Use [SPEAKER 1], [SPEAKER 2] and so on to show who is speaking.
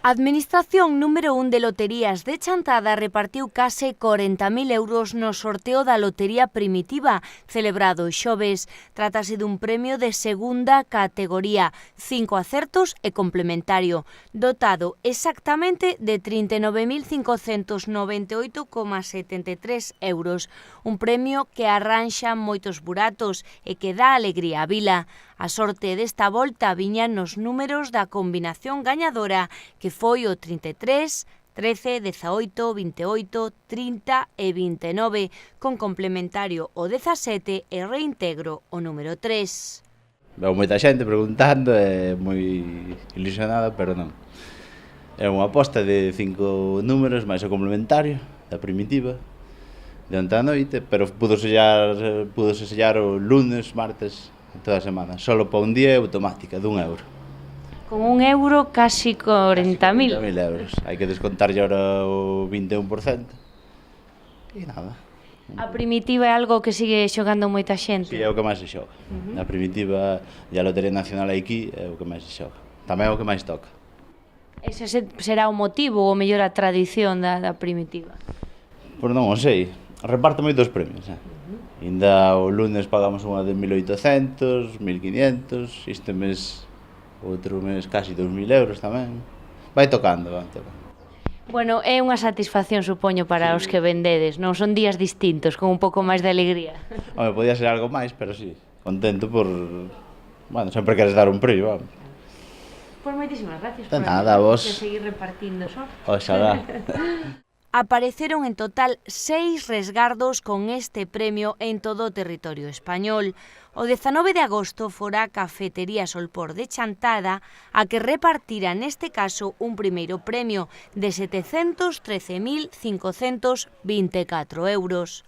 [SPEAKER 1] A Administración número 1 de Loterías de Chantada repartiu case 40.000 euros no sorteo da Lotería Primitiva, celebrado xoves. Trátase dun premio de segunda categoría, 5 acertos e complementario, dotado exactamente de 39.598,73 euros. Un premio que arranxa moitos buratos e que dá alegría á vila. A sorte desta volta viña nos números da combinación gañadora, que foi o 33, 13, 18, 28, 30 e 29, con complementario o 17 e reintegro o número 3.
[SPEAKER 2] Veo moita xente preguntando, é moi ilusionada, pero non. É unha aposta de 5 números máis o complementario da primitiva de onte a noite, pero pudo sellar o lunes, martes, toda a semana, solo para un día automática, de €1.
[SPEAKER 1] Con €1 casi 40.000.
[SPEAKER 2] 40.000 euros. Hai que descontarlle ahora o 21%. E nada.
[SPEAKER 1] A primitiva é algo que sigue xogando moita xente.
[SPEAKER 2] Si, é o que máis se xoga. A primitiva e a Lotería Nacional aquí é o que máis se xoga. Tamén é o que máis toca.
[SPEAKER 1] Ese será o motivo, ou mellor a tradición da primitiva?
[SPEAKER 2] Pois non o sei. Reparte moitos premios, Ainda o lunes pagamos unha de 1.800, 1.500, este mes, outro mes casi 2.000 euros tamén. Vai tocando.
[SPEAKER 1] Bueno, é unha satisfacción, supoño, para os que vendedes, non? Son días distintos, con un pouco máis de alegría.
[SPEAKER 2] Home, podía ser algo máis, pero sí, contento por... Bueno, sempre queres dar un premio, vamos.
[SPEAKER 1] Pois moitísimas gracias
[SPEAKER 2] De nada, vos.
[SPEAKER 1] por seguir repartindo sorte.
[SPEAKER 2] Oxalá.
[SPEAKER 1] Apareceron en total 6 resgardos con este premio en todo o territorio español. O 19 de agosto fora a Cafetería Solpor de Chantada a que repartira neste caso un primeiro premio de 713.524 euros.